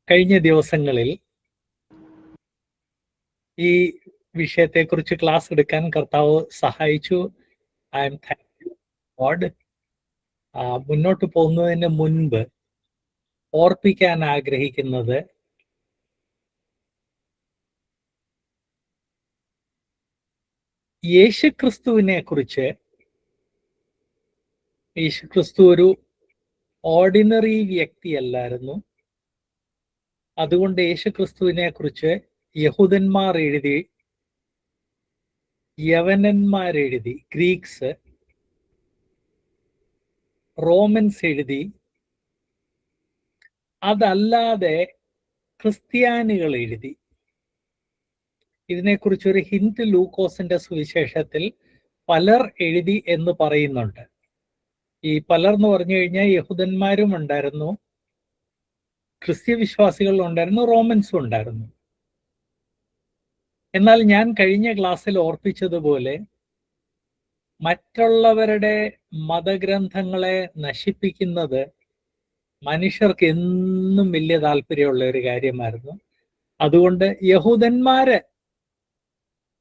കഴിഞ്ഞ ദിവസങ്ങളിൽ ഈ വിഷയത്തെക്കുറിച്ച് ക്ലാസ് എടുക്കാൻ കർത്താവ് സഹായിച്ചു. I am thankful God. മുന്നോട്ട് പോകുന്നതിന് മുൻപ് ഓർപ്പിക്കാൻ ആഗ്രഹിക്കുന്നത്, യേശുക്രിസ്തുവിനെ കുറിച്ച്, യേശുക്രിസ്തു ഒരു ഓർഡിനറി വ്യക്തിയല്ലായിരുന്നു. അതുകൊണ്ട് യേശുക്രിസ്തുവിനെ കുറിച്ച് യഹൂദന്മാർ എഴുതി, യവനന്മാരെഴുതി, ഗ്രീക്സ്, റോമൻസ് എഴുതി, അതല്ലാതെ ക്രിസ്ത്യാനികൾ എഴുതി. ഇതിനെക്കുറിച്ചൊരു ഹിന്റ് ലൂക്കോസിന്റെ സുവിശേഷത്തിൽ പലർ എഴുതി എന്ന് പറയുന്നുണ്ട്. ഈ പലർ എന്ന് പറഞ്ഞു കഴിഞ്ഞാൽ യഹൂദന്മാരും ഉണ്ടായിരുന്നു, ക്രിസ്ത്യവിശ്വാസികളും ഉണ്ടായിരുന്നു, റോമൻസും ഉണ്ടായിരുന്നു. എന്നാൽ ഞാൻ കഴിഞ്ഞ ക്ലാസ്സിൽ ഓർപ്പിച്ചതുപോലെ മറ്റുള്ളവരുടെ മതഗ്രന്ഥങ്ങളെ നശിപ്പിക്കുന്നത് മനുഷ്യർക്ക് എന്നും വലിയ താല്പര്യമുള്ള ഒരു കാര്യമായിരുന്നു. അതുകൊണ്ട് യഹൂദന്മാര്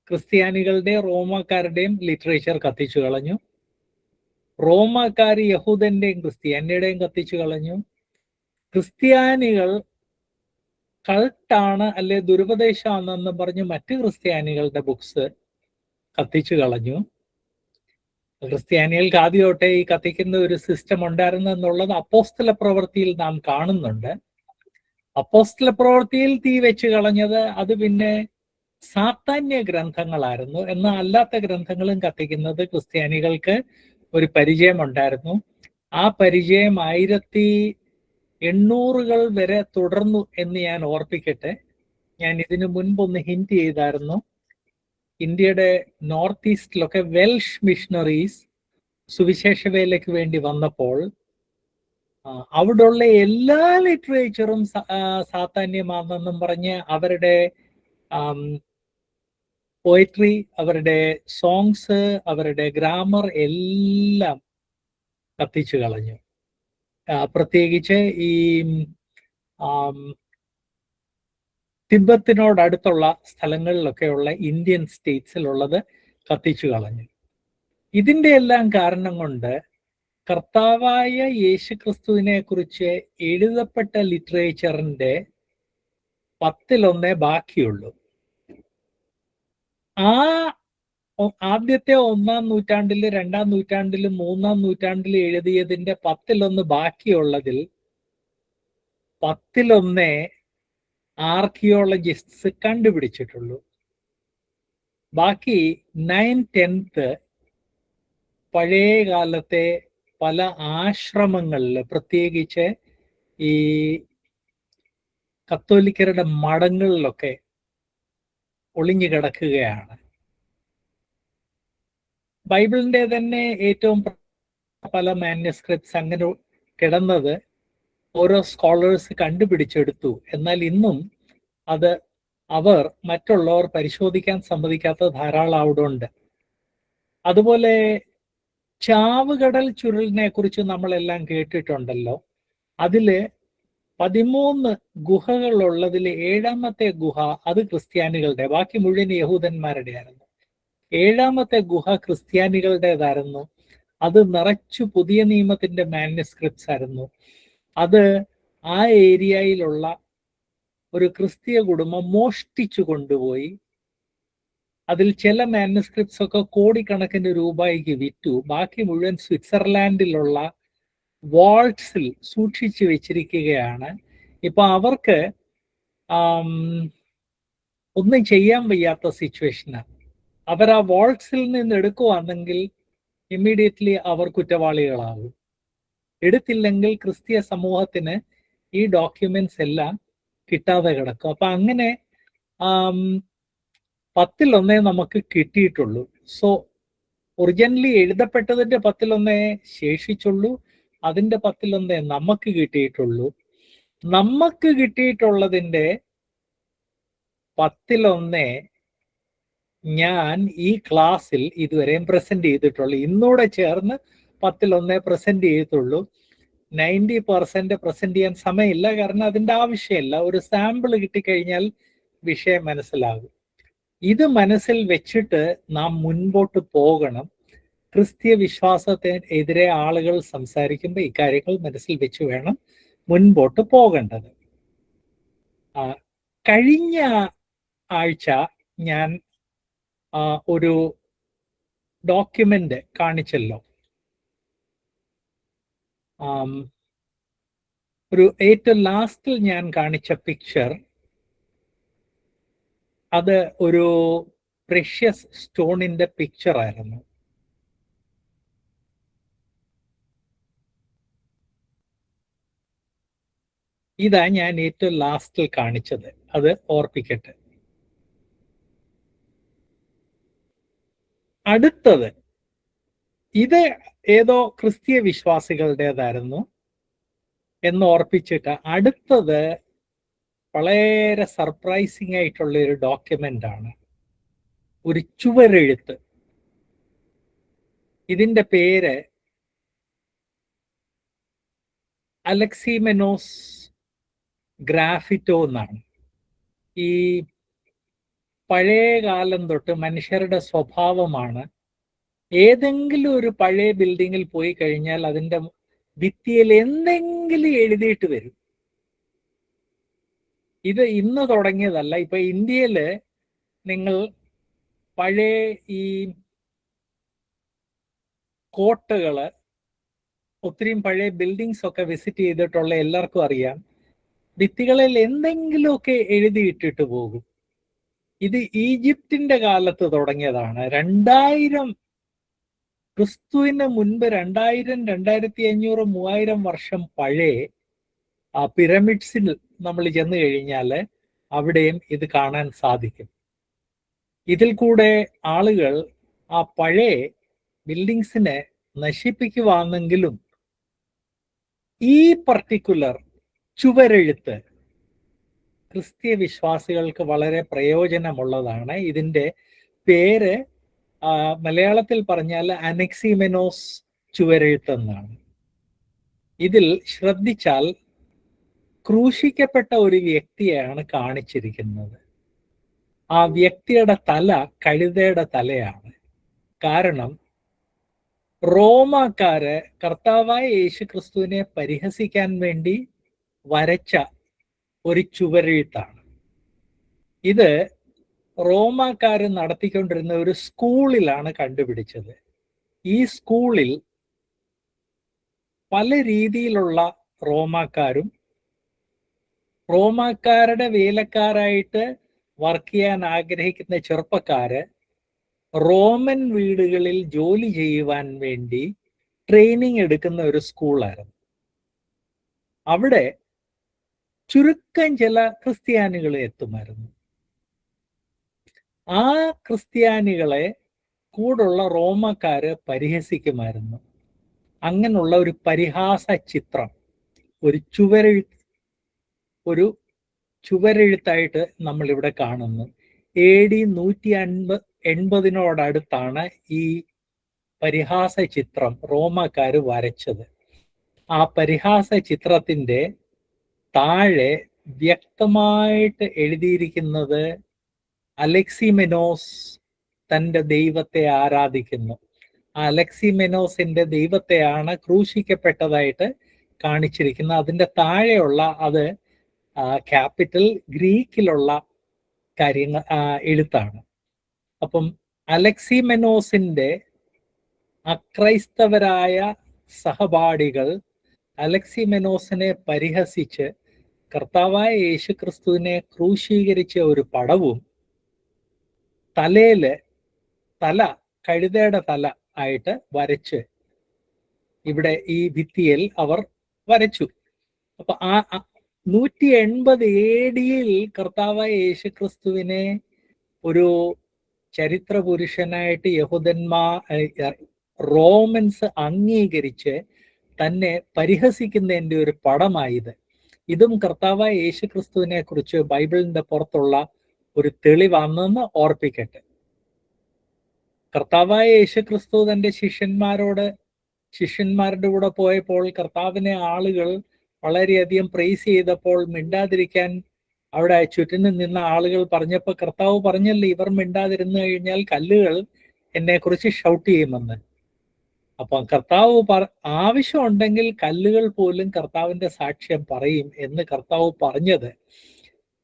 ക്രിസ്ത്യാനികളുടെയും റോമാക്കാരുടെയും ലിറ്ററേച്ചർ കത്തിച്ചു കളഞ്ഞു. റോമാക്കാർ യഹൂദന്റെയും ക്രിസ്ത്യാനിയുടെയും കത്തിച്ചു കളഞ്ഞു. ക്രിസ്ത്യാനികൾ കൾട്ടാണ് അല്ലെ ദുരുപദേശമാണെന്ന് പറഞ്ഞ് മറ്റ് ക്രിസ്ത്യാനികളുടെ ബുക്സ് കത്തിച്ചു കളഞ്ഞു. ക്രിസ്ത്യാനികൾക്ക് ആദ്യമോട്ടെ ഈ കത്തിക്കുന്ന ഒരു സിസ്റ്റം ഉണ്ടായിരുന്നു എന്നുള്ളത് അപ്പോസ്തല പ്രവൃത്തിയിൽ നാം കാണുന്നുണ്ട്. അപ്പോസ്തല പ്രവൃത്തിയിൽ തീ വെച്ച് കളഞ്ഞത് അത് പിന്നെ സാത്താന്യ ഗ്രന്ഥങ്ങളായിരുന്നു. എന്നാൽ അല്ലാത്ത ഗ്രന്ഥങ്ങളും കത്തിക്കുന്നത് ക്രിസ്ത്യാനികൾക്ക് ഒരു പരിചയമുണ്ടായിരുന്നു. ആ പരിചയം 1800-കൾ വരെ തുടർന്നു എന്ന് ഞാൻ ഓർപ്പിക്കട്ടെ. ഞാൻ ഇതിനു മുൻപൊന്ന് ഹിന്റ് ചെയ്തായിരുന്നു. ഇന്ത്യയുടെ നോർത്ത് ഈസ്റ്റിലൊക്കെ വെൽഷ് മിഷണറീസ് സുവിശേഷ വേലയ്ക്ക് വേണ്ടി വന്നപ്പോൾ അവിടെയുള്ള എല്ലാ ലിറ്ററേച്ചറും സാത്താന്യമാണെന്നും പറഞ്ഞ് അവരുടെ പോയട്രി, അവരുടെ സോങ്സ്, അവരുടെ ഗ്രാമർ എല്ലാം കത്തിച്ചു കളഞ്ഞു. പ്രത്യേകിച്ച് ഈ തിബത്തിനോടടുത്തുള്ള സ്ഥലങ്ങളിലൊക്കെയുള്ള ഇന്ത്യൻ സ്റ്റേറ്റ്സിലുള്ളത് കത്തിച്ചു കളഞ്ഞു. ഇതിൻ്റെ എല്ലാം കാരണം കൊണ്ട് കർത്താവായ യേശുക്രിസ്തുവിനെ കുറിച്ച് എഴുതപ്പെട്ട ലിറ്ററേച്ചറിന്റെ 1/10 ബാക്കിയുള്ളൂ. ആ ആദ്യത്തെ 1-ാം നൂറ്റാണ്ടില്, 2-ാം നൂറ്റാണ്ടിലും 3-ാം നൂറ്റാണ്ടിലും എഴുതിയതിന്റെ 1/10 ബാക്കിയുള്ളതിൽ 1/10 ആർക്കിയോളജിസ്റ്റ്സ് കണ്ടുപിടിച്ചിട്ടുള്ളൂ. ബാക്കി 9/10 പഴയ കാലത്തെ പല ആശ്രമങ്ങളിൽ, പ്രത്യേകിച്ച് ഈ കത്തോലിക്കരുടെ മഠങ്ങളിലൊക്കെ ഒളിഞ്ഞു കിടക്കുകയാണ്. ബൈബിളിന്റെ തന്നെ ഏറ്റവും പല മാന്യസ്ക്രിപ്റ്റ്സ് അങ്ങനെ കിടന്നത് ഓരോ സ്കോളേഴ്സ് കണ്ടുപിടിച്ചെടുത്തു. എന്നാൽ ഇന്നും അത് അവർ മറ്റുള്ളവർ പരിശോധിക്കാൻ സമ്മതിക്കാത്ത ധാരാളം അവിടെ ഉണ്ട്. അതുപോലെ ചാവുകടൽ ചുരുളിനെ കുറിച്ച് നമ്മളെല്ലാം കേട്ടിട്ടുണ്ടല്ലോ. അതില് 13 ഗുഹകളുള്ളതിൽ 7-ാമത്തെ ഗുഹ അത് ക്രിസ്ത്യാനികളുടെ, ബാക്കി മുഴുവൻ യഹൂദന്മാരുടെ ആയിരുന്നു. 7-ാമത്തെ ഗുഹ ക്രിസ്ത്യാനികളുടേതായിരുന്നു. അത് നിറച്ചു പുതിയ നിയമത്തിന്റെ മാന്യസ്ക്രിപ്റ്റ്സ് ആയിരുന്നു. അത് ആ ഏരിയയിലുള്ള ഒരു ക്രിസ്തീയ കുടുംബം മോഷ്ടിച്ചു കൊണ്ടുപോയി. അതിൽ ചില മാന്യസ്ക്രിപ്റ്റ്സ് ഒക്കെ കോടിക്കണക്കിന് രൂപയ്ക്ക് വിറ്റു. ബാക്കി മുഴുവൻ സ്വിറ്റ്സർലാൻഡിലുള്ള വാൾട്ട്സിൽ സൂക്ഷിച്ചു വെച്ചിരിക്കുകയാണ്. ഇപ്പൊ അവർക്ക് ഒന്നും ചെയ്യാൻ വയ്യാത്ത സിറ്റുവേഷനാണ്. അവർ ആ വാൾട്ട്സിൽ നിന്ന് എടുക്കുവാണെങ്കിൽ ഇമ്മീഡിയറ്റ്ലി അവർ കുറ്റവാളികളാകും. എടുത്തില്ലെങ്കിൽ ക്രിസ്തീയ സമൂഹത്തിന് ഈ ഡോക്യുമെന്റ്സ് എല്ലാം കിട്ടാതെ കിടക്കും. അപ്പൊ അങ്ങനെ 1/10 നമുക്ക് കിട്ടിയിട്ടുള്ളൂ. സോ ഒറിജിനലി എഴുതപ്പെട്ടതിന്റെ 1/10 ശേഷിച്ചുള്ളൂ. അതിന്റെ 1/10 നമുക്ക് കിട്ടിയിട്ടുള്ളൂ. നമുക്ക് കിട്ടിയിട്ടുള്ളതിന്റെ 1/10 ഞാൻ ഈ ക്ലാസ്സിൽ ഇതുവരെയും പ്രസന്റ് ചെയ്തിട്ടുള്ളൂ. ഇന്നൂടെ ചേർന്ന് 1/10 പ്രസന്റ് ചെയ്തിട്ടുള്ളൂ. 90% പ്രസന്റ് ചെയ്യാൻ സമയമില്ല, കാരണം അതിൻ്റെ ആവശ്യമില്ല. ഒരു സാമ്പിൾ കിട്ടിക്കഴിഞ്ഞാൽ വിഷയം മനസ്സിലാകും. ഇത് മനസ്സിൽ വെച്ചിട്ട് നാം മുൻപോട്ട് പോകണം. ക്രിസ്തീയ വിശ്വാസത്തിനെതിരെ ആളുകൾ സംസാരിക്കുമ്പോൾ ഇക്കാര്യങ്ങൾ മനസ്സിൽ വെച്ച് വേണം മുൻപോട്ട് പോകേണ്ടത്. കഴിഞ്ഞ ആഴ്ച ഞാൻ ഒരു ഡോക്യുമെന്റ് കാണിച്ചല്ലോ. ഒരു ഏറ്റവും ലാസ്റ്റിൽ ഞാൻ കാണിച്ച പിക്ചർ, അത് ഒരു പ്രഷ്യസ് സ്റ്റോണിന്റെ പിക്ചർ ആയിരുന്നു. ഇതാ ഞാൻ ഏറ്റവും ലാസ്റ്റിൽ കാണിച്ചത്, അത് ഓർപ്പിക്കട്ടെ. അടുത്തത് ഇത് ഏതോ ക്രിസ്തീയ വിശ്വാസികളുടേതായിരുന്നു എന്ന് ഓർപ്പിച്ചിട്ട് അടുത്തത് വളരെ സർപ്രൈസിങ് ആയിട്ടുള്ള ഒരു ഡോക്യുമെന്റ് ആണ്, ഒരു ചുവരെഴുത്ത്. ഇതിന്റെ പേര് അലക്സിമെനോസ് ഗ്രാഫിറ്റോ എന്നാണ്. ഈ പഴയ കാലം തൊട്ട് മനുഷ്യരുടെ സ്വഭാവമാണ്, ഏതെങ്കിലും ഒരു പഴയ ബിൽഡിങ്ങിൽ പോയി കഴിഞ്ഞാൽ അതിൻ്റെ ഭിത്തിയിൽ എന്തെങ്കിലും എഴുതിയിട്ട് വരും. ഇത് ഇന്ന് തുടങ്ങിയതല്ല. ഇപ്പൊ ഇന്ത്യയില് നിങ്ങൾ പഴയ ഈ കോട്ടകള്, ഒത്തിരിയും പഴയ ബിൽഡിങ്സ് ഒക്കെ വിസിറ്റ് ചെയ്തിട്ടുള്ള എല്ലാവർക്കും അറിയാം, ഭിത്തികളിൽ എന്തെങ്കിലുമൊക്കെ എഴുതിയിട്ടിട്ട് പോകും. ഇത് ഈജിപ്തിന്റെ കാലത്ത് തുടങ്ങിയതാണ്. 2000 ക്രിസ്തുവിന് മുൻപ് 2000, 2500, 3000 വർഷം പഴയ ആ പിരമിഡ്സിൽ നമ്മൾ ചെന്ന് കഴിഞ്ഞാൽ അവിടെയും ഇത് കാണാൻ സാധിക്കും. ഇതിൽ കൂടെ ആളുകൾ ആ പഴയ ബിൽഡിങ്സിനെ നശിപ്പിക്കുവാണെങ്കിലും ഈ പർട്ടിക്കുലർ ചുവരെഴുത്ത് ക്രിസ്തീയ വിശ്വാസികൾക്ക് വളരെ പ്രയോജനമുള്ളതാണ്. ഇതിൻ്റെ പേര് മലയാളത്തിൽ പറഞ്ഞാൽ അനക്സിമെനോസ് ചുവരെഴുത്ത് എന്നാണ്. ഇതിൽ ശ്രദ്ധിച്ചാൽ ക്രൂശിക്കപ്പെട്ട ഒരു വ്യക്തിയെയാണ് കാണിച്ചിരിക്കുന്നത്. ആ വ്യക്തിയുടെ തല കഴുതയുടെ തലയാണ്. കാരണം റോമാക്കാര് കർത്താവായ യേശു ക്രിസ്തുവിനെ പരിഹസിക്കാൻ വേണ്ടി വരച്ച ഒരു ചുവരെഴുത്താണ്. ഇത് റോമാക്കാര് നടത്തിക്കൊണ്ടിരുന്ന ഒരു സ്കൂളിലാണ് കണ്ടുപിടിച്ചത്. ഈ സ്കൂളിൽ പല രീതിയിലുള്ള റോമാക്കാരും റോമാക്കാരുടെ വേലക്കാരായിട്ട് വർക്ക് ചെയ്യാൻ ആഗ്രഹിക്കുന്ന ചെറുപ്പക്കാര് റോമൻ വീടുകളിൽ ജോലി ചെയ്യുവാൻ വേണ്ടി ട്രെയിനിങ് എടുക്കുന്ന ഒരു സ്കൂളായിരുന്നു. അവിടെ ചുരുക്കം ചില ക്രിസ്ത്യാനികൾ എത്തുമായിരുന്നു. ആ ക്രിസ്ത്യാനികളെ കൂടുള്ള റോമക്കാര് പരിഹസിക്കുമായിരുന്നു. അങ്ങനെയുള്ള ഒരു പരിഹാസ ചിത്രം, ഒരു ചുവരെഴുത്തായിട്ട് നമ്മൾ ഇവിടെ കാണുന്നു. AD 180 ഈ പരിഹാസ ചിത്രം റോമക്കാര് വരച്ചത്. ആ പരിഹാസ ചിത്രത്തിന്റെ താഴെ വ്യക്തമായിട്ട് എഴുതിയിരിക്കുന്നത് അലക്സിമെനോസ് തൻ്റെ ദൈവത്തെ ആരാധിക്കുന്നു. ആ അലക്സിമെനോസിന്റെ ദൈവത്തെയാണ് ക്രൂശിക്കപ്പെട്ടതായിട്ട് കാണിച്ചിരിക്കുന്നത്. അതിൻ്റെ താഴെയുള്ള അത് ക്യാപിറ്റൽ ഗ്രീക്കിലുള്ള കാര്യങ്ങൾ എഴുത്താണ്. അപ്പം അലക്സിമെനോസിന്റെ അക്രൈസ്തവരായ സഹപാഠികൾ അലക്സിമെനോസിനെ പരിഹസിച്ച് കർത്താവായ യേശു ക്രിസ്തുവിനെ ക്രൂശീകരിച്ച ഒരു പടവും തല കഴുതയുടെ തല ആയിട്ട് വരച്ച് ഇവിടെ ഈ ഭിത്തിയിൽ അവർ വരച്ചു. അപ്പൊ 180 AD കർത്താവായ യേശു ക്രിസ്തുവിനെ ഒരു ചരിത്ര പുരുഷനായിട്ട് റോമൻസ് അംഗീകരിച്ച് തന്നെ പരിഹസിക്കുന്നതിൻ്റെ ഒരു പടമായത്. ഇതും കർത്താവായ യേശു ക്രിസ്തുവിനെ കുറിച്ച് ബൈബിളിന്റെ പുറത്തുള്ള ഒരു തെളിവാണെന്ന് ഓർപ്പിക്കട്ടെ. കർത്താവായ യേശു ക്രിസ്തു തന്റെ ശിഷ്യന്മാരോട് ശിഷ്യന്മാരുടെ കൂടെ പോയപ്പോൾ കർത്താവിനെ ആളുകൾ വളരെയധികം പ്രൈസ് ചെയ്തപ്പോൾ മിണ്ടാതിരിക്കാൻ അവിടെ ചുറ്റിനും നിന്ന ആളുകൾ പറഞ്ഞപ്പോൾ കർത്താവ് പറഞ്ഞല്ലോ, ഇവർ മിണ്ടാതിരുന്നു കഴിഞ്ഞാൽ കല്ലുകൾ എന്നെ കുറിച്ച് ഷൗട്ട് ചെയ്യുമെന്ന്. അപ്പം കർത്താവ് ആവശ്യമുണ്ടെങ്കിൽ കല്ലുകൾ പോലും കർത്താവിന്റെ സാക്ഷ്യം പറയും എന്ന് കർത്താവ് പറഞ്ഞത്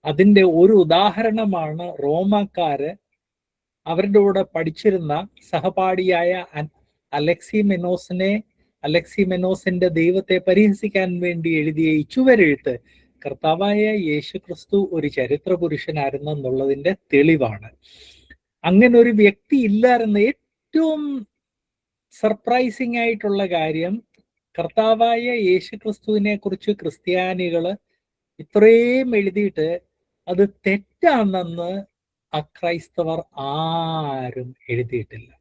അതിന്റെ ഒരു ഉദാഹരണമാണ് റോമാക്കാര് അവരുടെ കൂടെ പഠിച്ചിരുന്ന സഹപാഠിയായ അലക്സി മെനോസിന്റെ ദൈവത്തെ പരിഹസിക്കാൻ വേണ്ടി എഴുതിയ ഈ ചുവരെഴുത്ത് കർത്താവായ യേശു ക്രിസ്തു ഒരു ചരിത്ര പുരുഷനായിരുന്നെന്നുള്ളതിന്റെ തെളിവാണ്. അങ്ങനെ ഒരു വ്യക്തി ഇല്ലായിരുന്ന ഏറ്റവും സർപ്രൈസിങ് ആയിട്ടുള്ള കാര്യം, കർത്താവായ യേശു ക്രിസ്തുവിനെ കുറിച്ച് ക്രിസ്ത്യാനികള് ഇത്രയും എഴുതിയിട്ട് അത് തെറ്റാണെന്ന് അക്രൈസ്തവർ ആരും എഴുതിയിട്ടില്ല.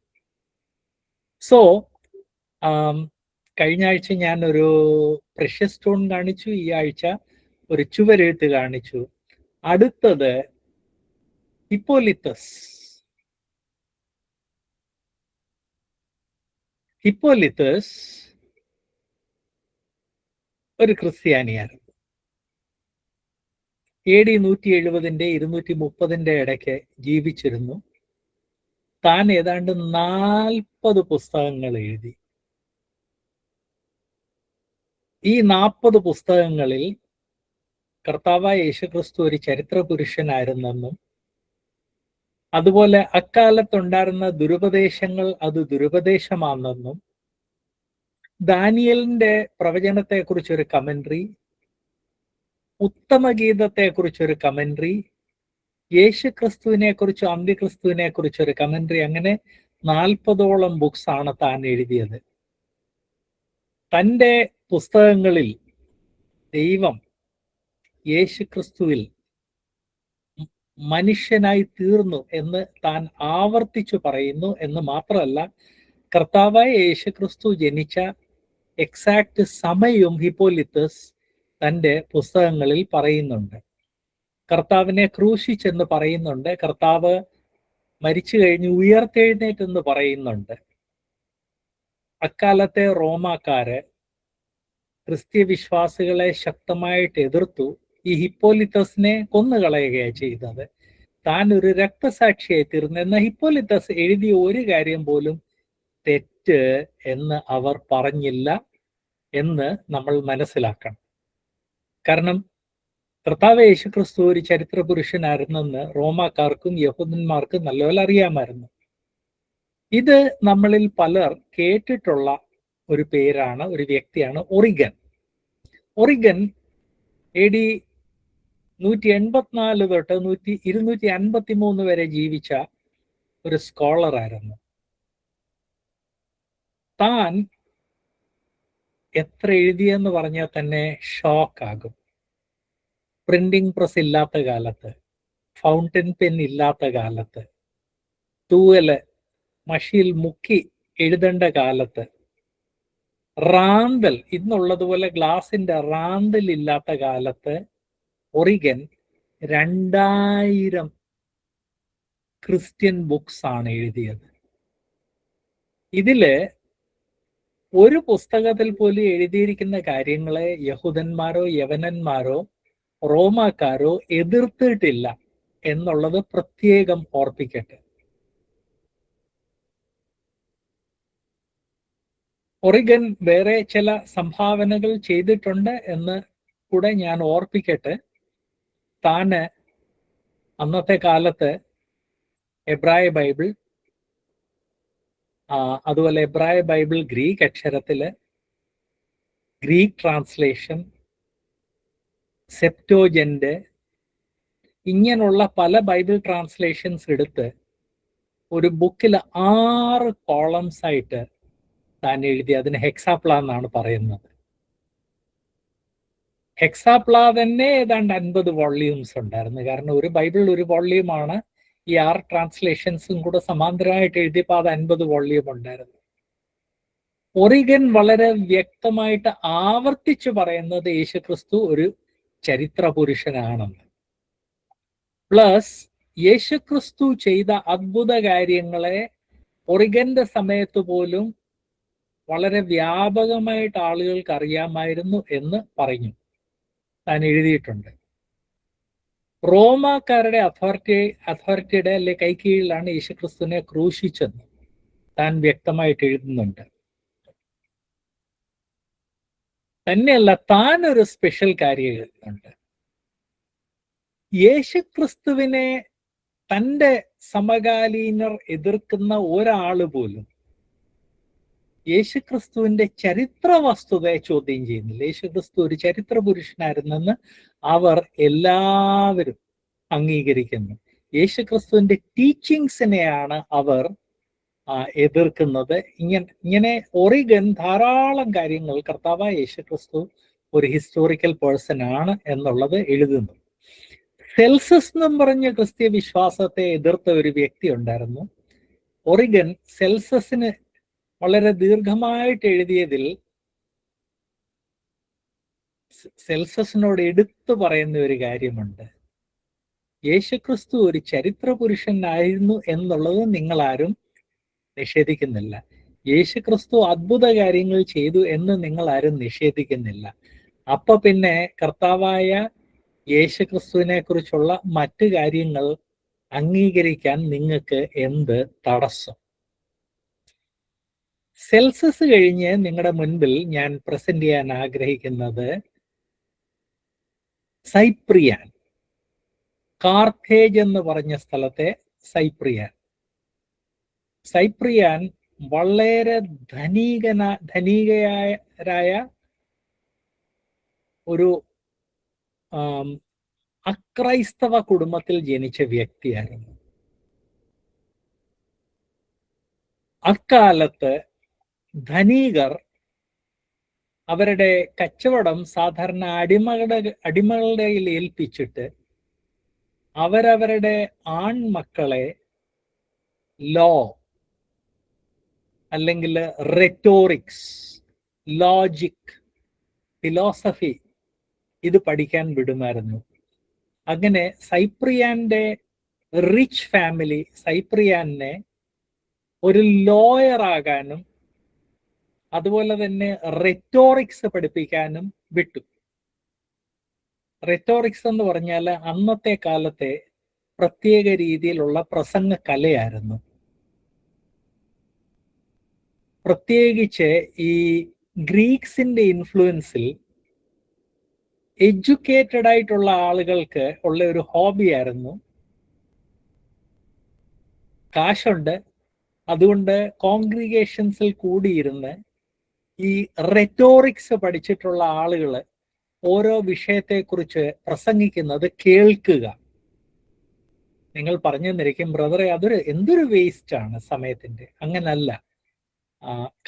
സോ കഴിഞ്ഞ ആഴ്ച ഞാൻ ഒരു പ്രഷ്യസ് സ്റ്റോൺ കാണിച്ചു, ഈ ആഴ്ച ഒരു ചുവരെഴുത്ത് കാണിച്ചു. അടുത്തത് ഹിപ്പോലിത്തസ്. ഹിപ്പോലിത്തസ് ഒരു ക്രിസ്ത്യാനിയായിരുന്നു. AD 170 230 ഇടയ്ക്ക് ജീവിച്ചിരുന്നു. താൻ ഏതാണ്ട് 40 പുസ്തകങ്ങൾ എഴുതി. ഈ 40 പുസ്തകങ്ങളിൽ കർത്താവായ യേശുക്രിസ്തു ഒരു ചരിത്ര പുരുഷനായിരുന്നെന്നും അതുപോലെ അക്കാലത്തുണ്ടായിരുന്ന ദുരുപദേശങ്ങൾ അത് ദുരുപദേശമാണെന്നും ദാനിയലിന്റെ പ്രവചനത്തെക്കുറിച്ചൊരു കമന്ററി, ഉത്തമഗീതത്തെക്കുറിച്ചൊരു കമന്ററി, യേശുക്രിസ്തുവിനെ കുറിച്ചും അന്ത്യക്രിസ്തുവിനെ കുറിച്ചൊരു കമന്ററി, അങ്ങനെ 40ഓളം ബുക്സ് ആണ് താൻ എഴുതിയത്. തൻ്റെ പുസ്തകങ്ങളിൽ ദൈവം യേശുക്രിസ്തുവിൽ മനുഷ്യനായി തീർന്നു എന്ന് താൻ ആവർത്തിച്ചു പറയുന്നു എന്ന് മാത്രമല്ല, കർത്താവായ യേശുക്രിസ്തു ജനിച്ച എക്സാക്ട് സമയവും ഹിപ്പോലിത്തസ് തൻ്റെ പുസ്തകങ്ങളിൽ പറയുന്നുണ്ട്. കർത്താവിനെ ക്രൂശിച്ചെന്ന് പറയുന്നുണ്ട്, കർത്താവ് മരിച്ചു കഴിഞ്ഞ് ഉയർത്തെഴുന്നേറ്റെന്ന് പറയുന്നുണ്ട്. അക്കാലത്തെ റോമാക്കാര് ക്രിസ്ത്യവിശ്വാസികളെ ശക്തമായിട്ട് എതിർത്തു. ഈ ഹിപ്പോലിത്തസിനെ കൊന്നുകളയുകയാണ് ചെയ്തത്. താൻ ഒരു രക്തസാക്ഷിയായി തീർന്നു. എന്നാൽ ഹിപ്പോലിത്തസ് എഴുതിയ ഒരു കാര്യം പോലും തെറ്റ് എന്ന് അവർ പറഞ്ഞില്ല എന്ന് നമ്മൾ മനസ്സിലാക്കണം. കാരണം കർത്താവ് യേശുക്രിസ്തു ഒരു ചരിത്ര പുരുഷനായിരുന്നെന്ന് റോമാക്കാർക്കും യഹൂദന്മാർക്കും നല്ലപോലെ അറിയാമായിരുന്നു. ഇത് നമ്മളിൽ പലർ കേട്ടിട്ടുള്ള ഒരു പേരാണ്, ഒരു വ്യക്തിയാണ് ഒറിഗൻ. ഒറിഗൻ AD 184 തൊട്ട് 253 വരെ ജീവിച്ച ഒരു സ്കോളർ ആയിരുന്നു. താൻ എത്ര എഴുതിയെന്ന് പറഞ്ഞാൽ തന്നെ ഷോക്കാകും. പ്രിന്റിംഗ് പ്രസ് ഇല്ലാത്ത കാലത്ത്, ഫൗണ്ടൻ പെൻ ഇല്ലാത്ത കാലത്ത്, തൂവല് മഷിയിൽ മുക്കി എഴുതേണ്ട കാലത്ത്, റാന്തൽ ഇന്നുള്ളതുപോലെ ഗ്ലാസിന്റെ റാന്തൽ ഇല്ലാത്ത കാലത്ത് ഒറിഗൻ 2000 ക്രിസ്ത്യൻ ബുക്സ് ആണ് എഴുതിയത്. ഇതില് ഒരു പുസ്തകത്തിൽ പോലും എഴുതിയിരിക്കുന്ന കാര്യങ്ങളെ യഹൂദന്മാരോ യവനന്മാരോ റോമാക്കാരോ എതിർത്തിട്ടില്ല എന്നുള്ളത് പ്രത്യേകം ഓർപ്പിക്കട്ടെ. ഒറിഗൻ വേറെ ചില സംഭാവനകൾ ചെയ്തിട്ടുണ്ട് എന്ന് കൂടെ ഞാൻ ഓർപ്പിക്കട്ടെ. താന് അന്നത്തെ കാലത്ത് എബ്രായ ബൈബിൾ, അതുപോലെ എബ്രായ ബൈബിൾ ഗ്രീക്ക് അക്ഷരത്തില്, ഗ്രീക്ക് ട്രാൻസ്ലേഷൻ, സെപ്റ്റോജന്റ്, ഇങ്ങനെയുള്ള പല ബൈബിൾ ട്രാൻസ്ലേഷൻസ് എടുത്ത് ഒരു ബുക്കിൽ 6 കോളംസ് ആയിട്ട് താൻ എഴുതി. അതിന് ഹെക്സാപ്ല എന്നാണ് പറയുന്നത്. ഹെക്സാപ്ല തന്നെ ഏതാണ്ട് 50 വോള്യൂംസ് ഉണ്ടായിരുന്നു. കാരണം ഒരു ബൈബിൾ ഒരു വോള്യൂമാണ്. ഈ 6 ട്രാൻസ്ലേഷൻസും കൂടെ സമാന്തരമായിട്ട് എഴുതിയപ്പോൾ അത് 50 വോള്യൂം ഉണ്ടായിരുന്നു. ഒറിഗൻ വളരെ വ്യക്തമായിട്ട് ആവർത്തിച്ചു പറയുന്നത് യേശുക്രിസ്തു ഒരു ചരിത്ര പുരുഷനാണെന്ന്. പ്ലസ് യേശുക്രിസ്തു ചെയ്ത അത്ഭുത കാര്യങ്ങളെ ഒറിഗന്റെ സമയത്ത് പോലും വളരെ വ്യാപകമായിട്ട് ആളുകൾക്ക് അറിയാമായിരുന്നു എന്ന് പറഞ്ഞു താൻ എഴുതിയിട്ടുണ്ട്. റോമാക്കാരുടെ അതോറിറ്റിയുടെ അല്ലെ കൈക്കീഴിലാണ് യേശുക്രിസ്തുവിനെ ക്രൂശിച്ചെന്ന് താൻ വ്യക്തമായിട്ട് എഴുതുന്നുണ്ട്. തന്നെയല്ല, താൻ ഒരു സ്പെഷ്യൽ കാര്യം എഴുതുന്നുണ്ട്. യേശുക്രിസ്തുവിനെ തൻ്റെ സമകാലീനർ എതിർക്കുന്ന ഒരാള് പോലും യേശുക്രിസ്തുവിന്റെ ചരിത്ര വസ്തുതയെ ചോദ്യം ചെയ്യുന്നില്ല. യേശുക്രിസ്തു ഒരു ചരിത്ര പുരുഷനായിരുന്നെന്ന് അവർ എല്ലാവരും അംഗീകരിക്കുന്നു. യേശുക്രിസ്തുവിന്റെ ടീച്ചിങ്സിനെയാണ് അവർ എതിർക്കുന്നത്. ഇങ്ങനെ ഒറിഗൻ ധാരാളം കാര്യങ്ങൾ കർത്താവായ യേശുക്രിസ്തു ഒരു ഹിസ്റ്റോറിക്കൽ പേഴ്സൺ ആണ് എന്നുള്ളത് എഴുതുന്നു. സെൽസസ് എന്നും പറഞ്ഞ ക്രിസ്തീയ വിശ്വാസത്തെ എതിർത്ത ഒരു വ്യക്തി ഉണ്ടായിരുന്നു. ഒറിഗൻ സെൽസസിന് വളരെ ദീർഘമായിട്ട് എഴുതിയതിൽ സെൽസസിനോട് എടുത്തു പറയുന്ന ഒരു കാര്യമുണ്ട്. യേശുക്രിസ്തു ഒരു ചരിത്ര പുരുഷനായിരുന്നു എന്നുള്ളത് നിങ്ങളാരും നിഷേധിക്കുന്നില്ല. യേശുക്രിസ്തു അത്ഭുത കാര്യങ്ങൾ ചെയ്തു എന്ന് നിങ്ങളാരും നിഷേധിക്കുന്നില്ല. അപ്പൊ പിന്നെ കർത്താവായ യേശുക്രിസ്തുവിനെ കുറിച്ചുള്ള മറ്റു കാര്യങ്ങൾ അംഗീകരിക്കാൻ നിങ്ങൾക്ക് എന്ത് തടസ്സം? സെൽസസ് കഴിഞ്ഞ് നിങ്ങളുടെ മുൻപിൽ ഞാൻ പ്രസന്റ് ചെയ്യാൻ ആഗ്രഹിക്കുന്നത് സൈപ്രിയാൻ, കാർത്തേജ് എന്ന് പറഞ്ഞ സ്ഥലത്തെ സൈപ്രിയാൻ വളരെ ധനികരായ ഒരു അക്രൈസ്തവ കുടുംബത്തിൽ ജനിച്ച വ്യക്തിയായിരുന്നു. അക്കാലത്ത് ധനികർ അവരുടെ കച്ചവടം സാധാരണ അടിമകളുടെ കയ്യിൽ ഏൽപ്പിച്ചിട്ട് അവരവരുടെ ആൺമക്കളെ ലോ അല്ലെങ്കിൽ റെറ്റോറിക്സ്, ലോജിക്, ഫിലോസഫി ഇത് പഠിക്കാൻ വിടുമായിരുന്നു. അങ്ങനെ സൈപ്രിയാന്റെ റിച്ച് ഫാമിലി സൈപ്രിയാനെ ഒരു ലോയർ ആകാനും അതുപോലെ തന്നെ റെറ്റോറിക്സ് പഠിപ്പിക്കാനും വിട്ടു. റെറ്റോറിക്സ് എന്ന് പറഞ്ഞാൽ അന്നത്തെ കാലത്തെ പ്രത്യേക രീതിയിലുള്ള പ്രസംഗ കലയായിരുന്നു. പ്രത്യേകിച്ച് ഈ ഗ്രീക്സിന്റെ ഇൻഫ്ലുവൻസിൽ എഡ്യൂക്കേറ്റഡ് ആയിട്ടുള്ള ആളുകൾക്ക് ഉള്ള ഒരു ഹോബിയായിരുന്നു. കാശുണ്ട്, അതുകൊണ്ട് കോൺഗ്രിഗേഷൻസിൽ കൂടിയിരുന്ന് ഈ റെറ്റോറിക്സ് പഠിച്ചിട്ടുള്ള ആളുകൾ ഓരോ വിഷയത്തെക്കുറിച്ച് പ്രസംഗിക്കുന്നത് കേൾക്കുക. നിങ്ങൾ പറഞ്ഞു തന്നിരിക്കും, ബ്രദറെ എന്തൊരു വേസ്റ്റ് ആണ് സമയത്തിന്റെ. അങ്ങനല്ല,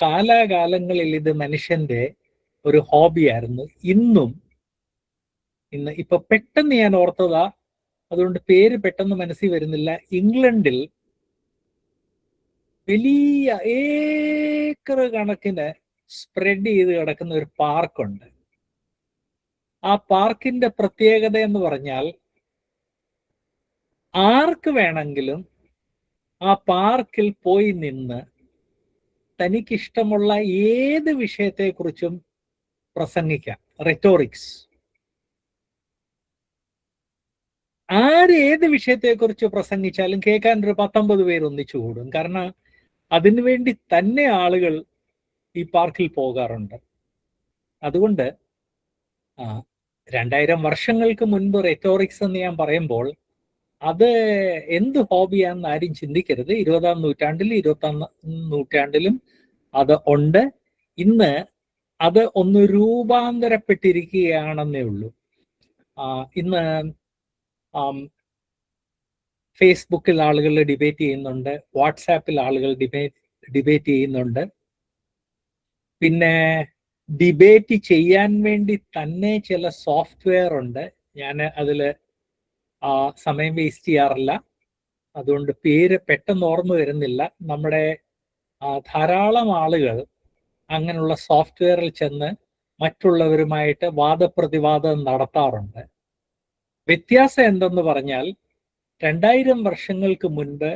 കാലാകാലങ്ങളിൽ ഇത് മനുഷ്യന്റെ ഒരു ഹോബിയായിരുന്നു. ഇന്ന് ഇപ്പൊ പെട്ടെന്ന് ഞാൻ ഓർത്തതാ, അതുകൊണ്ട് പേര് പെട്ടെന്ന് മനസ്സിൽ വരുന്നില്ല. ഇംഗ്ലണ്ടിൽ വലിയ ഏക്കർ കണക്കിന് സ്പ്രെഡ് ചെയ്ത് കിടക്കുന്ന ഒരു പാർക്കുണ്ട്. ആ പാർക്കിന്റെ പ്രത്യേകത എന്ന് പറഞ്ഞാൽ ആർക്ക് വേണമെങ്കിലും ആ പാർക്കിൽ പോയി നിന്ന് തനിക്കിഷ്ടമുള്ള ഏത് വിഷയത്തെക്കുറിച്ചും പ്രസംഗിക്കാം. റെറ്റോറിക്സ്. ഏത് വിഷയത്തെക്കുറിച്ച് പ്രസംഗിച്ചാലും കേൾക്കാൻ ഒരു 19 പേര് ഒന്നിച്ചു കൂടും. കാരണം അതിനുവേണ്ടി തന്നെ ആളുകൾ ഈ പാർക്കിൽ പോകാറുണ്ട്. അതുകൊണ്ട് 2000 വർഷങ്ങൾക്ക് മുൻപ് റെറ്റോറിക്സ് എന്ന് ഞാൻ പറയുമ്പോൾ അത് എന്ത് ഹോബിയാണെന്ന് ആരും ചിന്തിക്കരുത്. 20-ാം നൂറ്റാണ്ടിൽ 21-ാം നൂറ്റാണ്ടിലും അത് ഉണ്ട്. ഇന്ന് അത് ഒന്ന് രൂപാന്തരപ്പെട്ടിരിക്കുകയാണെന്നേ ഉള്ളൂ. ഇന്ന് ഫേസ്ബുക്കിൽ ആളുകൾ ഡിബേറ്റ് ചെയ്യുന്നുണ്ട്, വാട്സാപ്പിൽ ആളുകൾ ഡിബേറ്റ് ചെയ്യുന്നുണ്ട്. പിന്നെ ഡിബേറ്റ് ചെയ്യാൻ വേണ്ടി തന്നെ ചില സോഫ്റ്റ്വെയർ ഉണ്ട്. ഞാൻ അതിൽ സമയം വേസ്റ്റ് ചെയ്യാറില്ല, അതുകൊണ്ട് പേര് പെട്ടെന്ന് ഓർമ്മ വരുന്നില്ല. നമ്മുടെ ധാരാളം ആളുകൾ അങ്ങനെയുള്ള സോഫ്റ്റ്വെയറിൽ ചെന്ന് മറ്റുള്ളവരുമായിട്ട് വാദപ്രതിവാദം നടത്താറുണ്ട്. വ്യത്യാസം എന്തെന്ന് പറഞ്ഞാൽ 2000 വർഷങ്ങൾക്ക് മുൻപ്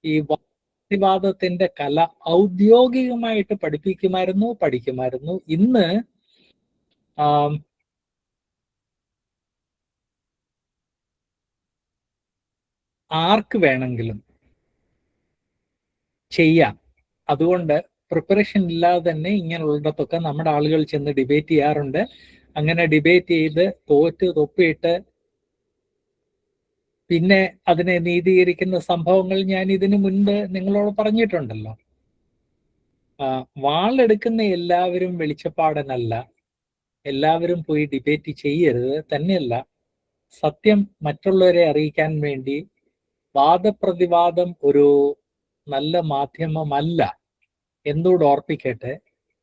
ഈ വാദത്തിന്റെ കല ഔദ്യോഗികമായിട്ട് പഠിക്കുമായിരുന്നു. ഇന്ന് ആർക്ക് വേണമെങ്കിലും ചെയ്യാം. അതുകൊണ്ട് പ്രിപ്പറേഷൻ ഇല്ലാതെ തന്നെ ഇങ്ങനെയുള്ളിടത്തൊക്കെ നമ്മുടെ ആളുകൾ ചെന്ന് ഡിബേറ്റ് ചെയ്യാറുണ്ട്. അങ്ങനെ ഡിബേറ്റ് ചെയ്ത് തൊപ്പിയിട്ട് പിന്നെ അതിനെ നീതീകരിക്കുന്ന സംഭവങ്ങൾ ഞാൻ ഇതിനു മുൻപ് നിങ്ങളോട് പറഞ്ഞിട്ടുണ്ടല്ലോ. വാളെടുക്കുന്ന എല്ലാവരും വെളിച്ചപ്പാടനല്ല, എല്ലാവരും പോയി ഡിബേറ്റ് ചെയ്യരുത്. തന്നെയല്ല, സത്യം മറ്റുള്ളവരെ അറിയിക്കാൻ വേണ്ടി വാദപ്രതിവാദം ഒരു നല്ല മാധ്യമമല്ല എന്നോട് ഓർപ്പിക്കട്ടെ.